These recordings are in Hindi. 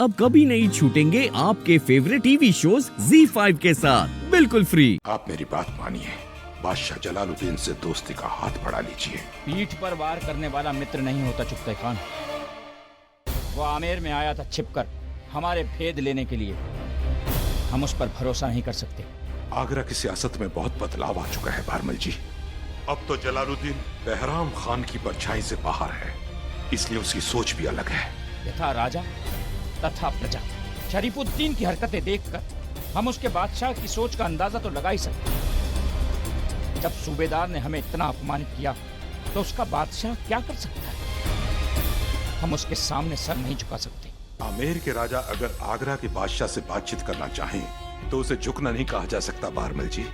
अब कभी नहीं छूटेंगे आपके फेवरेट टीवी शोज ZEE5 के साथ बिल्कुल फ्री। आप मेरी बात मानिए, बादशाह जलालुद्दीन से दोस्ती का हाथ बढ़ा लीजिए। पीठ पर वार करने वाला मित्र नहीं होता चुगताई खान। वो आमेर में आया था छिपकर हमारे भेद लेने के लिए। हम उस पर भरोसा नहीं कर सकते। आगरा की सियासत में बहुत बदलाव आ चुका है बारमल जी। अब तो जलालुद्दीन बहराम खान की परछाई से बाहर है, इसलिए उसकी सोच भी अलग है। यथा राजा तथा प्रजा। शरीफुद्दीन की हरकतें देखकर हम उसके बादशाह की सोच का अंदाजा तो लगा ही सकते हैं। जब सूबेदार ने हमें इतना अपमानित किया तो उसका बादशाह क्या कर सकता है? हम उसके सामने सर नहीं झुका सकते। आमेर के राजा अगर आगरा के बादशाह से बातचीत करना चाहें तो उसे झुकना नहीं कहा जा सकता बारमल जी।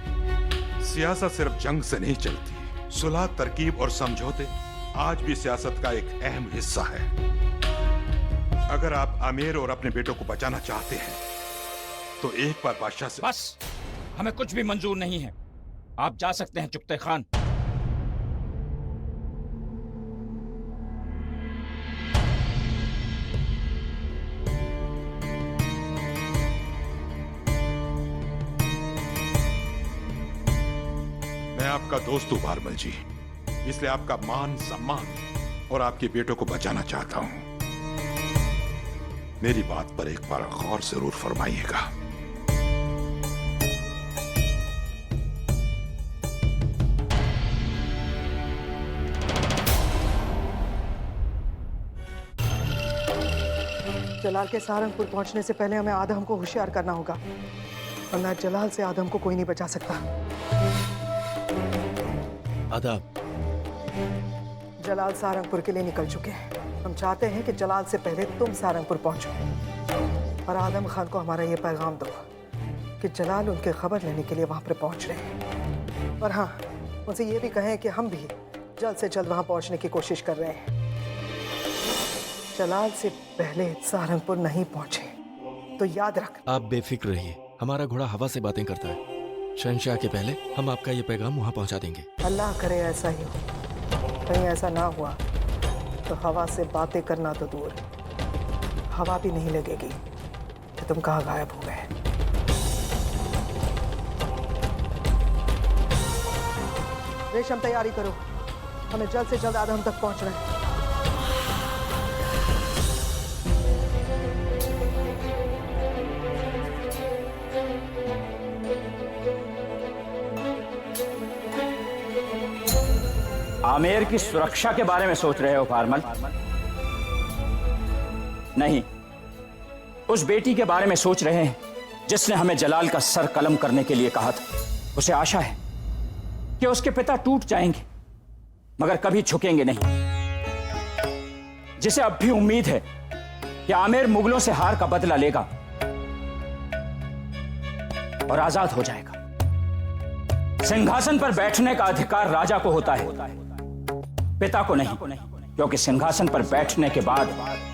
सियासत सिर्फ जंग से नहीं चलती, सुलह, तरकीब और समझौते आज भी सियासत का एक अहम हिस्सा है। अगर आप आमेर और अपने बेटों को बचाना चाहते हैं तो एक बार बादशाह से। बस, हमें कुछ भी मंजूर नहीं है। आप जा सकते हैं चुगताई खान। मैं आपका दोस्त हूं बारमल जी, इसलिए आपका मान सम्मान और आपके बेटों को बचाना चाहता हूं। मेरी बात पर एक बार गौर जरूर फरमाइएगा। जलाल के सहारनपुर पहुंचने से पहले हमें आदम को होशियार करना होगा, वरना जलाल से आदम को कोई नहीं बचा सकता। आदाब। जलाल सहारनपुर के लिए निकल चुके हैं। हम चाहते हैं कि जलाल से पहले तुम सहारनपुर पहुंचो और आदम खान को हमारा ये पैगाम दो कि जलाल उनके खबर लेने के लिए वहां पर पहुंच रहे हैं। और हाँ, उनसे ये भी कहें कि हम भी जल्द से जल्द वहां पहुंचने की कोशिश कर रहे हैं। जलाल से पहले सहारनपुर नहीं पहुंचे तो याद रख। आप बेफिक्र रहिए, हमारा घोड़ा हवा से बातें करता है। शहंशाह के पहले हम आपका ये पैगाम वहां पहुंचा देंगे। अल्लाह करे ऐसा ही हो। कहीं ऐसा ना हुआ तो हवा से बातें करना तो दूर, हवा भी नहीं लगेगी कि तुम कहाँ गायब हो गए। रेशम, तैयारी करो, हमें जल्द से जल्द आदम तक पहुंचना है। आमेर की सुरक्षा के बारे में सोच रहे हो फार्मल? नहीं, उस बेटी के बारे में सोच रहे हैं जिसने हमें जलाल का सर कलम करने के लिए कहा था। उसे आशा है कि उसके पिता टूट जाएंगे मगर कभी झुकेंगे नहीं। जिसे अब भी उम्मीद है कि आमेर मुगलों से हार का बदला लेगा और आजाद हो जाएगा। सिंहासन पर बैठने का अधिकार राजा को होता है, पिता को नहीं, क्योंकि सिंहासन पर बैठने के बाद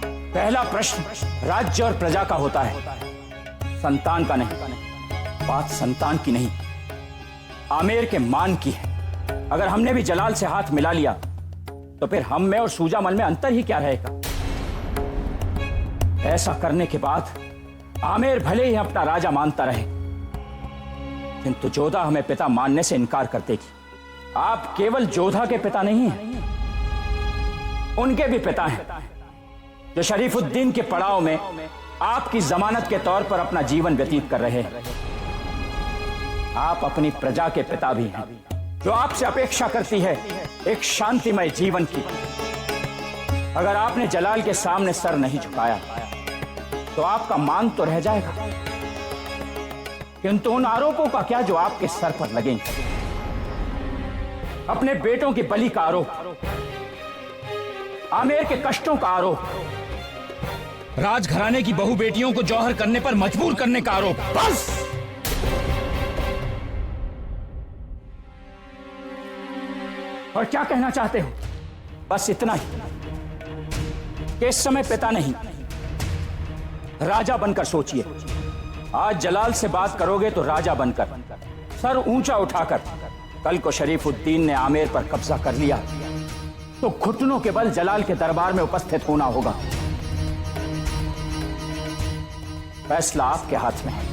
पहला प्रश्न राज्य और प्रजा का होता है, संतान का नहीं। बात संतान की नहीं, आमेर के मान की है। अगर हमने भी जलाल से हाथ मिला लिया तो फिर हम में और सूजामल में अंतर ही क्या रहेगा? ऐसा करने के बाद आमेर भले ही अपना राजा मानता रहे, किंतु जोधा हमें पिता मानने से इनकार कर देगी। आप केवल जोधा के पिता नहीं हैं, उनके भी पिता हैं, जो शरीफुद्दीन के पड़ाव में आपकी जमानत के तौर पर अपना जीवन व्यतीत कर रहे हैं। आप अपनी प्रजा के पिता भी हैं, जो आपसे अपेक्षा करती है एक शांतिमय जीवन की। अगर आपने जलाल के सामने सर नहीं झुकाया तो आपका मान तो रह जाएगा, किंतु उन आरोपों का क्या जो आपके सर पर लगेंगे? अपने बेटों की बलि का आरोप, आमेर के कष्टों का आरोप, राजघराने की बहु बेटियों को जौहर करने पर मजबूर करने का आरोप। बस! और क्या कहना चाहते हो? बस इतना ही कि इस समय पिता नहीं, राजा बनकर सोचिए। आज जलाल से बात करोगे तो राजा बनकर, सर ऊंचा उठाकर। कल को शरीफुद्दीन ने आमेर पर कब्जा कर लिया तो घुटनों के बल जलाल के दरबार में उपस्थित होना होगा। फैसला आपके हाथ में है।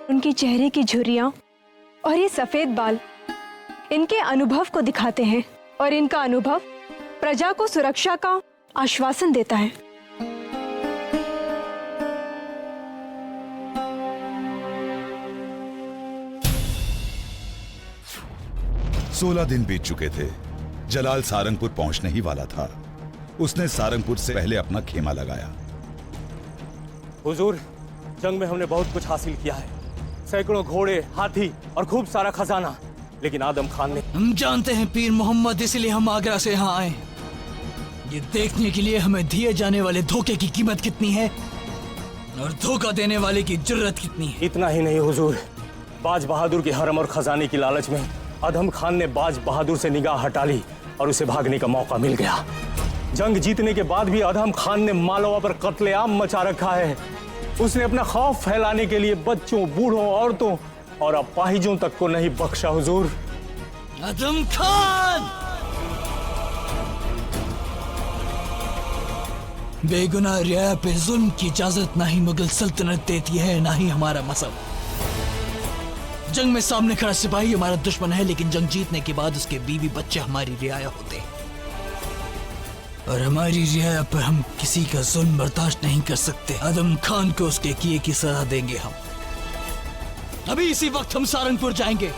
उनके चेहरे की झुर्रियां और ये सफेद बाल इनके अनुभव को दिखाते हैं, और इनका अनुभव प्रजा को सुरक्षा का आश्वासन देता है। 16 दिन बीत चुके थे। जलाल सारंगपुर पहुंचने ही वाला था। उसने सारंगपुर से पहले अपना खेमा लगाया। हुजूर, जंग में हमने बहुत कुछ हासिल किया है, सैकड़ों घोड़े, हाथी और खूब सारा खजाना, लेकिन आदम खान ने। हम जानते हैं पीर मोहम्मद, इसलिए हम आगरा से यहाँ आए, ये देखने के लिए हमें दिए जाने वाले धोखे की कीमत कितनी है और धोखा देने वाले की जुर्रत कितनी है। इतना ही नहीं हुजूर, बाज बहादुर के हरम और खजाने की लालच में आदम खान ने बाज बहादुर से निगाह हटा ली और उसे भागने का मौका मिल गया। जंग जीतने के बाद भी आदम खान ने मालवा पर कत्लेआम मचा रखा है। उसने अपना खौफ फैलाने के लिए बच्चों, बूढ़ों, औरतों और अपाहिजों तक को नहीं बख्शा। हुजूर, आदम खान बेगुनाह रियाया पे जुल्म की इजाजत ना ही मुगल सल्तनत देती है, ना ही हमारा मजहब। जंग में सामने खड़ा सिपाही हमारा दुश्मन है, लेकिन जंग जीतने के बाद उसके बीवी बच्चे हमारी रियाया होते हैं, और हमारी रियाया पर हम किसी का जुल्म बर्दाश्त नहीं कर सकते। आदम खान को उसके किए की सजा देंगे हम। अभी इसी वक्त हम सारंगपुर जाएंगे।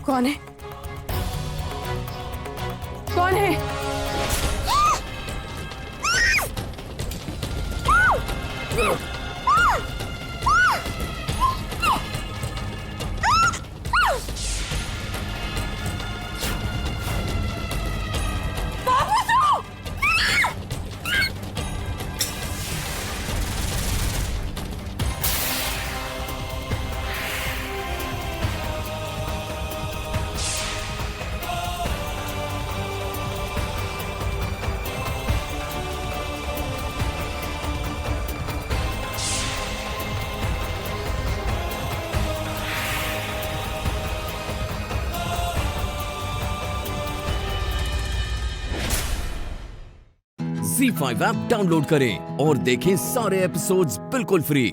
कौन है? कौन है? Z5 ऐप डाउनलोड करें और देखें सारे एपिसोड्स बिल्कुल फ्री।